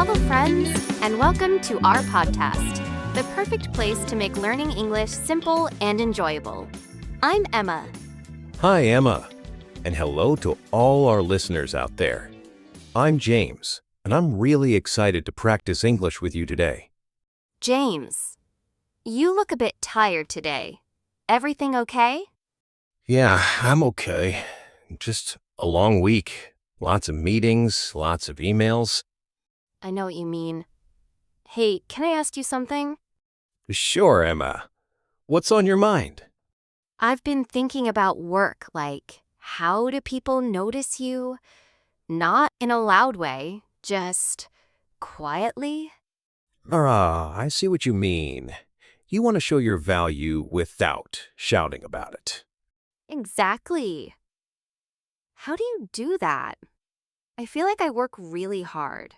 Hello, friends, and welcome to our podcast, the perfect place to make learning English simple and enjoyable. I'm Emma. Hi, Emma, and hello to all our listeners out there. I'm James, and I'm really excited to practice English with you today. James, you look a bit tired today. Everything okay? Yeah, I'm okay. Just a long week. Lots of meetings, lots of emails. I know what you mean. Hey, can I ask you something? Sure, Emma. What's on your mind? I've been thinking about work, like, how do people notice you? Not in a loud way, just quietly. I see what you mean. You want to show your value without shouting about it. Exactly. How do you do that? I feel like I work really hard.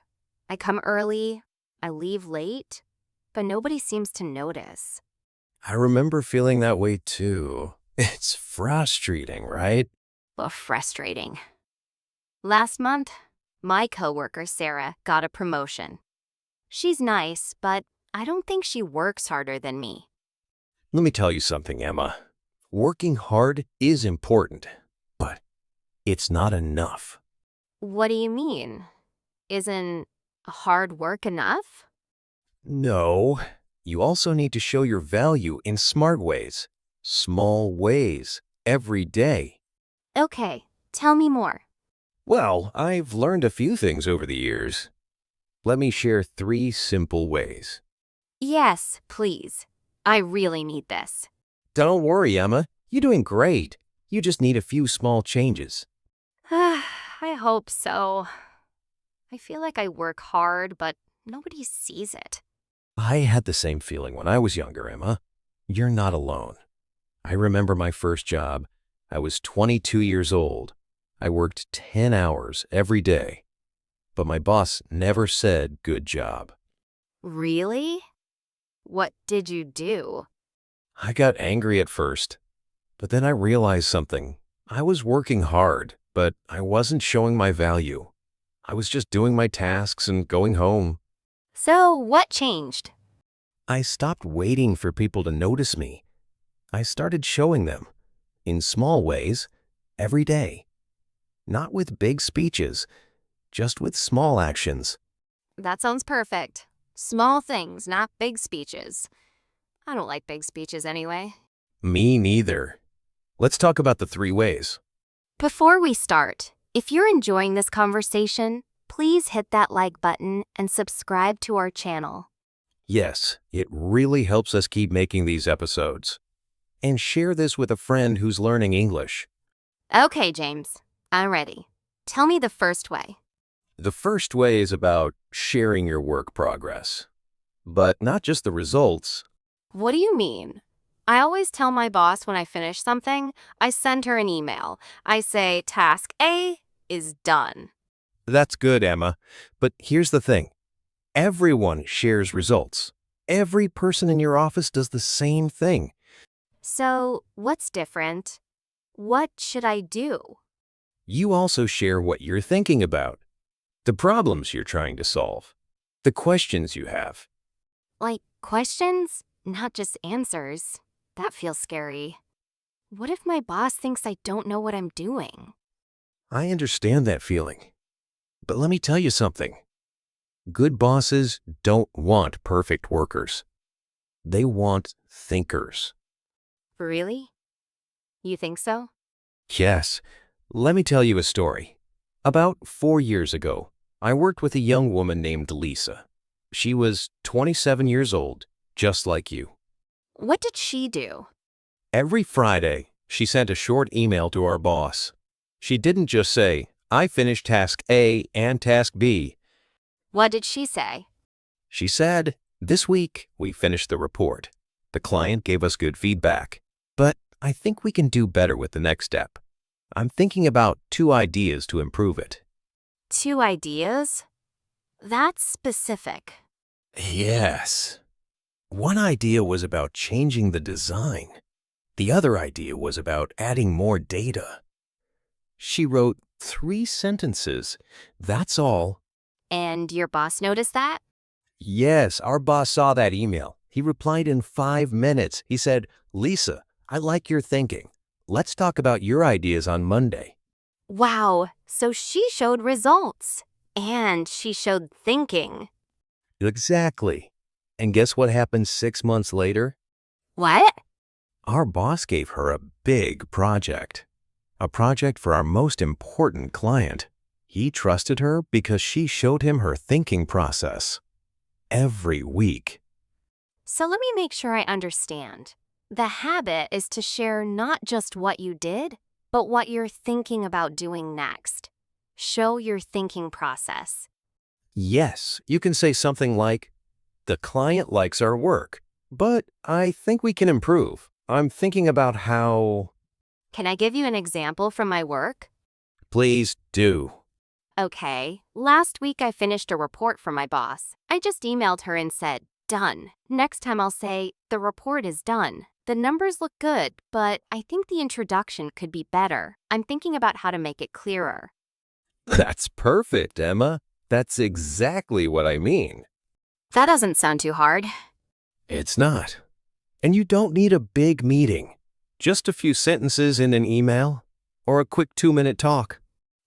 I come early, I leave late, but nobody seems to notice. I remember feeling that way too. It's frustrating, right? Well, frustrating. Last month, my coworker Sarah got a promotion. She's nice, but I don't think she works harder than me. Let me tell you something, Emma. Working hard is important, but it's not enough. What do you mean? Isn't hard work enough? No, you also need to show your value in smart ways, small ways, every day. Okay, tell me more. Well, I've learned a few things over the years. Let me share 3 simple ways. Yes, please. I really need this. Don't worry, Emma. You're doing great. You just need a few small changes. I hope so. I feel like I work hard, but nobody sees it. I had the same feeling when I was younger, Emma. You're not alone. I remember my first job. I was 22 years old. I worked 10 hours every day. But my boss never said good job. Really? What did you do? I got angry at first, but then I realized something. I was working hard, but I wasn't showing my value. I was just doing my tasks and going home. So, what changed? I stopped waiting for people to notice me. I started showing them, in small ways, every day. Not with big speeches, just with small actions. That sounds perfect. Small things, not big speeches. I don't like big speeches anyway. Me neither. Let's talk about the 3 ways. Before we start, if you're enjoying this conversation, please hit that like button and subscribe to our channel. Yes, it really helps us keep making these episodes. And share this with a friend who's learning English. Okay, James, I'm ready. Tell me the first way. The first way is about sharing your work progress. But not just the results. What do you mean? I always tell my boss when I finish something, I send her an email. I say, task A is done. That's good, Emma. But here's the thing. Everyone shares results. Every person in your office does the same thing. So, what's different? What should I do? You also share what you're thinking about, the problems you're trying to solve, the questions you have. Like questions, not just answers. That feels scary. What if my boss thinks I don't know what I'm doing? I understand that feeling. But let me tell you something. Good bosses don't want perfect workers. They want thinkers. Really? You think so? Yes. Let me tell you a story. About 4 years ago, I worked with a young woman named Lisa. She was 27 years old, just like you. What did she do? Every Friday, she sent a short email to our boss. She didn't just say, I finished task A and task B. What did she say? She said, this week we finished the report. The client gave us good feedback, but I think we can do better with the next step. I'm thinking about 2 ideas to improve it. 2 ideas? That's specific. Yes. One idea was about changing the design. The other idea was about adding more data. She wrote 3 sentences. That's all. And your boss noticed that? Yes, our boss saw that email. He replied in 5 minutes. He said, "Lisa, I like your thinking. Let's talk about your ideas on Monday." Wow, so she showed results. And she showed thinking. Exactly. And guess what happened 6 months later? What? Our boss gave her a big project. A project for our most important client. He trusted her because she showed him her thinking process. Every week. So let me make sure I understand. The habit is to share not just what you did, but what you're thinking about doing next. Show your thinking process. Yes, you can say something like, "The client likes our work, but I think we can improve. I'm thinking about how—" Can I give you an example from my work? Please do. Okay, last week I finished a report for my boss. I just emailed her and said, done. Next time I'll say, the report is done. The numbers look good, but I think the introduction could be better. I'm thinking about how to make it clearer. That's perfect, Emma. That's exactly what I mean. That doesn't sound too hard. It's not. And you don't need a big meeting. Just a few sentences in an email or a quick 2-minute talk.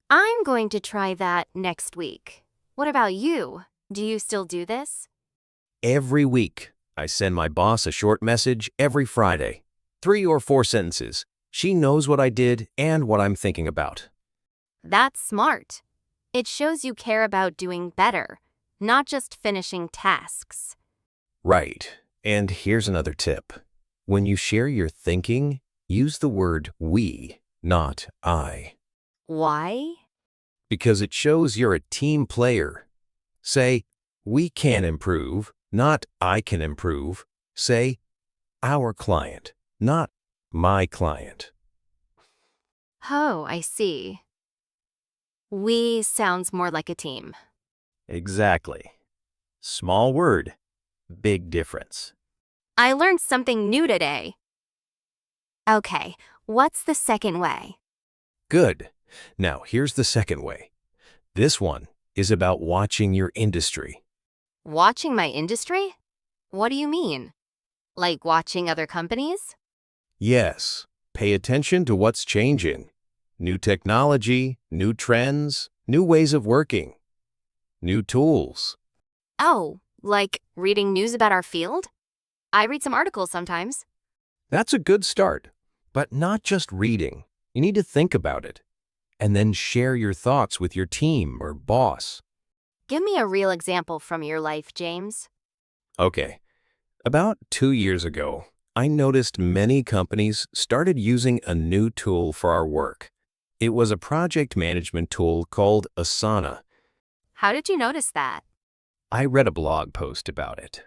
I'm going to try that next week. What about you? Do you still do this? Every week, I send my boss a short message every Friday. 3 or 4 sentences. She knows what I did and what I'm thinking about. That's smart. It shows you care about doing better, not just finishing tasks. Right. And here's another tip. When you share your thinking, use the word we, not I, Why? because it shows you're a team player. Say, "We can improve," not "I can improve." Say, "Our client," not "my client." Oh, I see. We sounds more like a team. Exactly. Small word, big difference. I learned something new today. Okay, what's the second way? Good. Now, here's the second way. This one is about watching your industry. Watching my industry? What do you mean? Like watching other companies? Yes, pay attention to what's changing. New technology, new trends, new ways of working, new tools. Oh, like reading news about our field? I read some articles sometimes. That's a good start, but not just reading. You need to think about it and then share your thoughts with your team or boss. Give me a real example from your life, James. Okay, about 2 years ago, I noticed many companies started using a new tool for our work. It was a project management tool called Asana. How did you notice that? I read a blog post about it.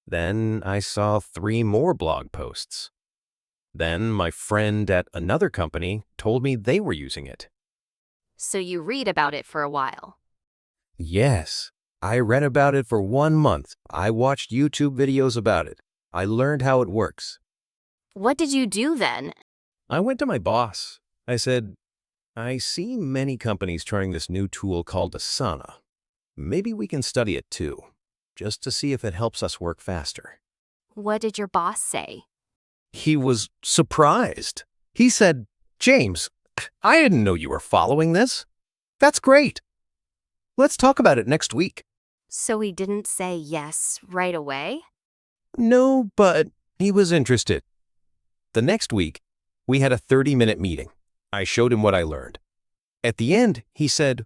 Then I saw 3 more blog posts. Then my friend at another company told me they were using it. So you read about it for a while. Yes, I read about it for 1 month. I watched YouTube videos about it. I learned how it works. What did you do then? I went to my boss. I said, "I see many companies trying this new tool called Asana. Maybe we can study it too, just to see if it helps us work faster." What did your boss say? He was surprised. He said, "James, I didn't know you were following this. That's great. Let's talk about it next week." So he didn't say yes right away? No, but he was interested. The next week, we had a 30-minute meeting. I showed him what I learned. At the end, he said,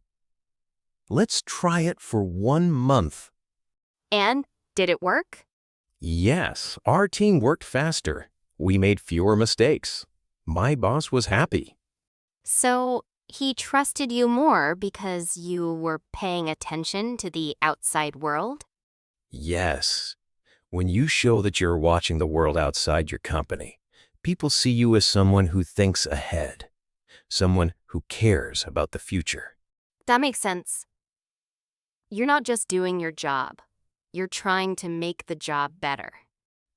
"Let's try it for 1 month." And did it work? Yes, our team worked faster. We made fewer mistakes. My boss was happy. So he trusted you more because you were paying attention to the outside world? Yes, when you show that you're watching the world outside your company, people see you as someone who thinks ahead, someone who cares about the future. That makes sense. You're not just doing your job. You're trying to make the job better.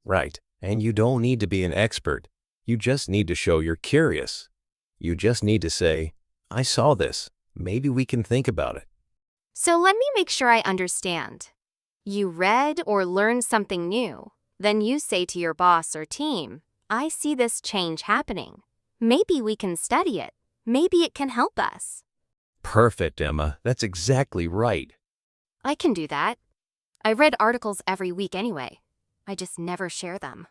Right, and you don't need to be an expert. You just need to show you're curious. You just need to say, "I saw this. Maybe we can think about it." So let me make sure I understand. You read or learned something new. Then you say to your boss or team, I see this change happening. Maybe we can study it. Maybe it can help us. Perfect, Emma. That's exactly right. I can do that. I read articles every week anyway. I just never share them.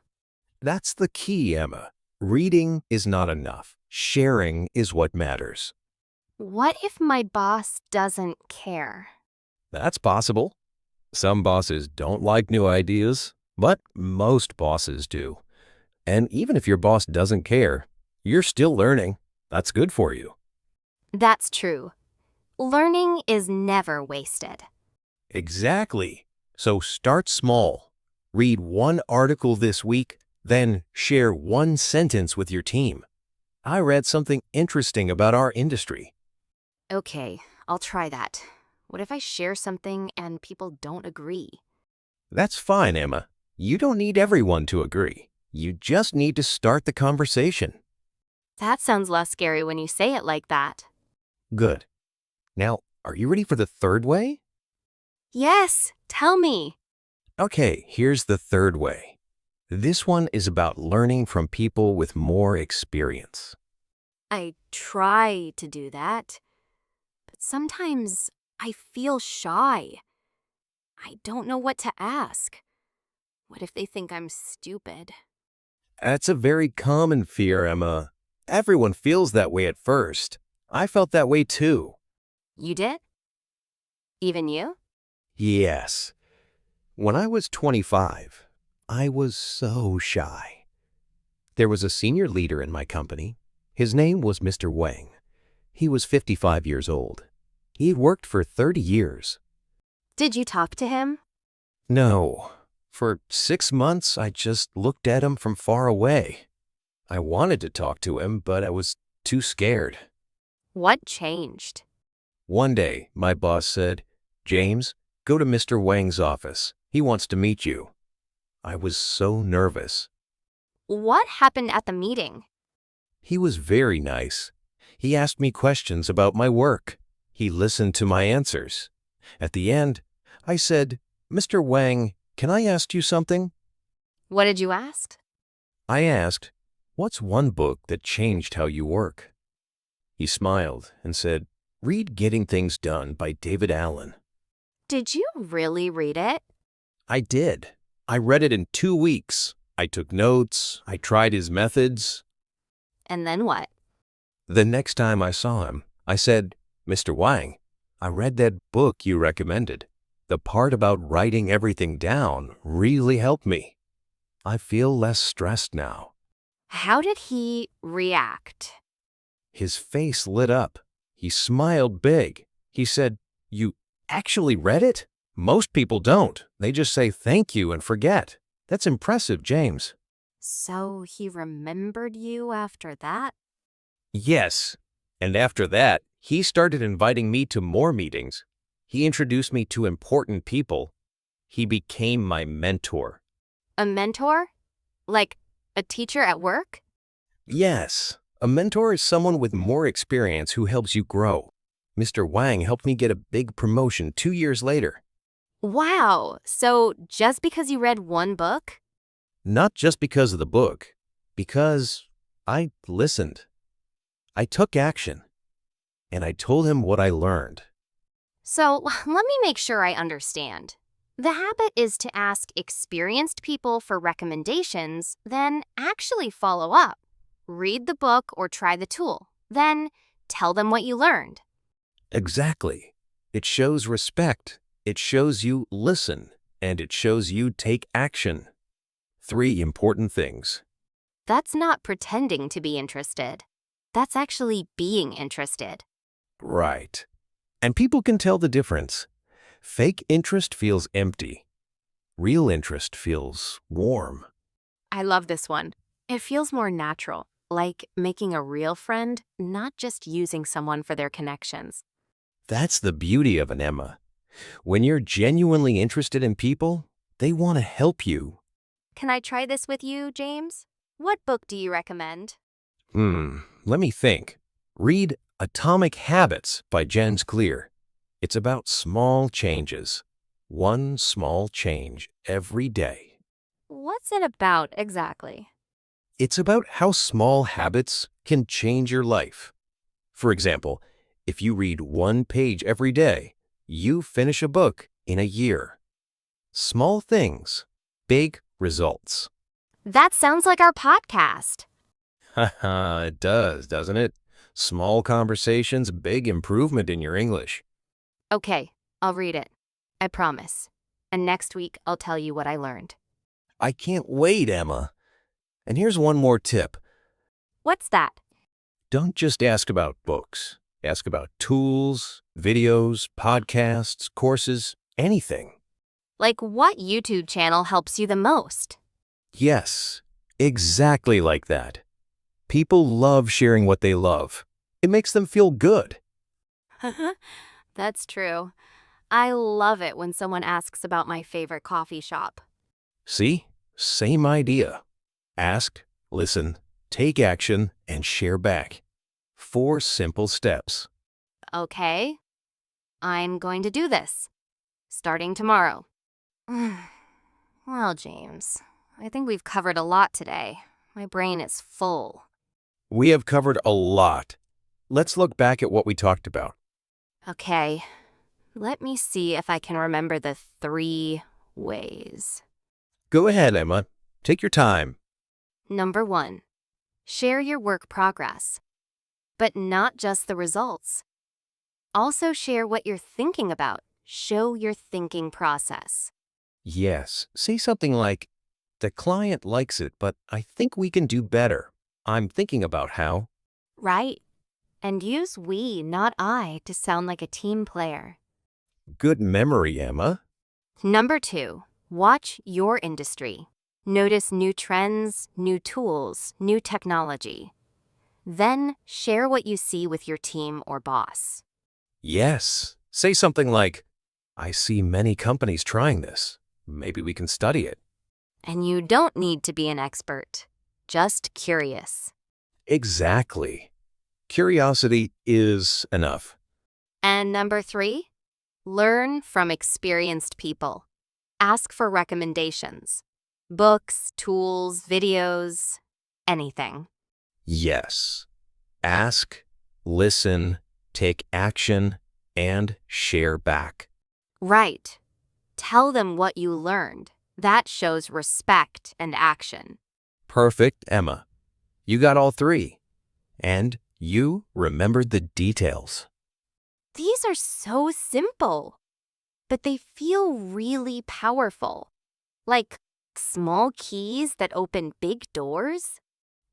That's the key, Emma. Reading is not enough. Sharing is what matters. What if my boss doesn't care? That's possible. Some bosses don't like new ideas, but most bosses do. And even if your boss doesn't care, you're still learning. That's good for you. That's true. Learning is never wasted. Exactly. So start small. Read one article this week, then share one sentence with your team. I read something interesting about our industry. Okay, I'll try that. What if I share something and people don't agree? That's fine, Emma. You don't need everyone to agree. You just need to start the conversation. That sounds less scary when you say it like that. Good. Now, are you ready for the third way? Yes, tell me. Okay, here's the third way. This one is about learning from people with more experience. I try to do that, but sometimes I feel shy. I don't know what to ask. What if they think I'm stupid? That's a very common fear, Emma. Everyone feels that way at first. I felt that way too. You did? Even you? Yes. When I was 25, I was so shy. There was a senior leader in my company. His name was Mr. Wang. He was 55 years old. He'd worked for 30 years. Did you talk to him? No. For 6 months, I just looked at him from far away. I wanted to talk to him, but I was too scared. What changed? One day, my boss said, James, go to Mr. Wang's office. He wants to meet you. I was so nervous. What happened at the meeting? He was very nice. He asked me questions about my work. He listened to my answers. At the end, I said, Mr. Wang, can I ask you something? What did you ask? I asked, what's one book that changed how you work? He smiled and said, read Getting Things Done by David Allen. Did you really read it? I did. I read it in 2 weeks. I took notes. I tried his methods. And then what? The next time I saw him, I said, Mr. Wang, I read that book you recommended. The part about writing everything down really helped me. I feel less stressed now. How did he react? His face lit up. He smiled big. He said, you actually read it? Most people don't. They just say thank you and forget. That's impressive, James. So he remembered you after that? Yes. And after that, he started inviting me to more meetings. He introduced me to important people. He became my mentor. A mentor? Like a teacher at work? Yes, a mentor is someone with more experience who helps you grow. Mr. Wang helped me get a big promotion 2 years later. Wow, so just because you read one book? Not just because of the book, because I listened. I took action, and I told him what I learned. So let me make sure I understand. The habit is to ask experienced people for recommendations, then actually follow up. Read the book or try the tool, then tell them what you learned. Exactly. It shows respect. It shows you listen, and it shows you take action. 3 important things. That's not pretending to be interested. That's actually being interested. Right. And people can tell the difference. Fake interest feels empty. Real interest feels warm. I love this one. It feels more natural, like making a real friend, not just using someone for their connections. That's the beauty of an Emma. When you're genuinely interested in people, they want to help you. Can I try this with you, James? What book do you recommend? Let me think. Read Atomic Habits by James Clear. It's about small changes. One small change every day. What's it about exactly? It's about how small habits can change your life. For example, if you read one page every day, you finish a book in a year. Small things, big results. That sounds like our podcast. Haha, it does, doesn't it? Small conversations, big improvement in your English. Okay, I'll read it. I promise. And next week, I'll tell you what I learned. I can't wait, Emma. And here's one more tip. What's that? Don't just ask about books. Ask about tools, videos, podcasts, courses, anything. Like what YouTube channel helps you the most? Yes, exactly like that. People love sharing what they love. It makes them feel good. That's true. I love it when someone asks about my favorite coffee shop. See? Same idea. Ask, listen, take action, and share back. 4 simple steps. Okay, I'm going to do this. Starting tomorrow. Well, James, I think we've covered a lot today. My brain is full. We have covered a lot. Let's look back at what we talked about. Okay, let me see if I can remember the 3 ways. Go ahead, Emma. Take your time. Number 1, share your work progress, but not just the results. Also share what you're thinking about. Show your thinking process. Yes, say something like, the client likes it, but I think we can do better. I'm thinking about how. Right? And use we, not I, to sound like a team player. Good memory, Emma. Number 2, watch your industry. Notice new trends, new tools, new technology. Then share what you see with your team or boss. Yes, say something like, I see many companies trying this. Maybe we can study it. And you don't need to be an expert, just curious. Exactly. Curiosity is enough. And number 3, learn from experienced people. Ask for recommendations. Books, tools, videos, anything. Yes. Ask, listen, take action, and share back. Right. Tell them what you learned. That shows respect and action. Perfect, Emma. You got all 3. And you remembered the details. These are so simple, but they feel really powerful. Like small keys that open big doors.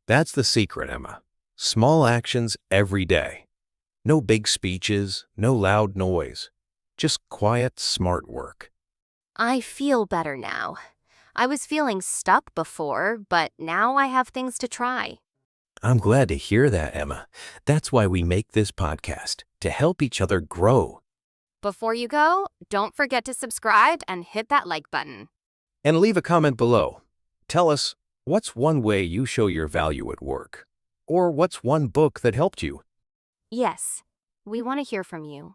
That's the secret, Emma. Small actions every day. No big speeches, no loud noise. Just quiet, smart work. I feel better now. I was feeling stuck before, but now I have things to try. I'm glad to hear that, Emma. That's why we make this podcast, to help each other grow. Before you go, don't forget to subscribe and hit that like button. And leave a comment below. Tell us, what's one way you show your value at work? Or what's one book that helped you? Yes, we want to hear from you.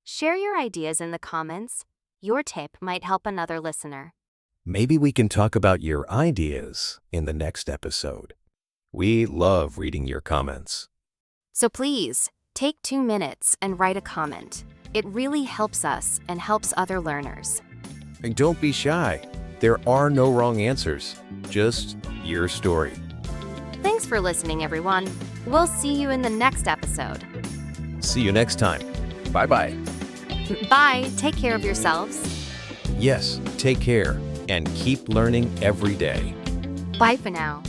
Share your ideas in the comments. Your tip might help another listener. Maybe we can talk about your ideas in the next episode. We love reading your comments. So please, take 2 minutes and write a comment. It really helps us and helps other learners. And don't be shy. There are no wrong answers, just your story. Thanks for listening, everyone. We'll see you in the next episode. See you next time. Bye-bye. Bye. Take care of yourselves. Yes, take care and keep learning every day. Bye for now.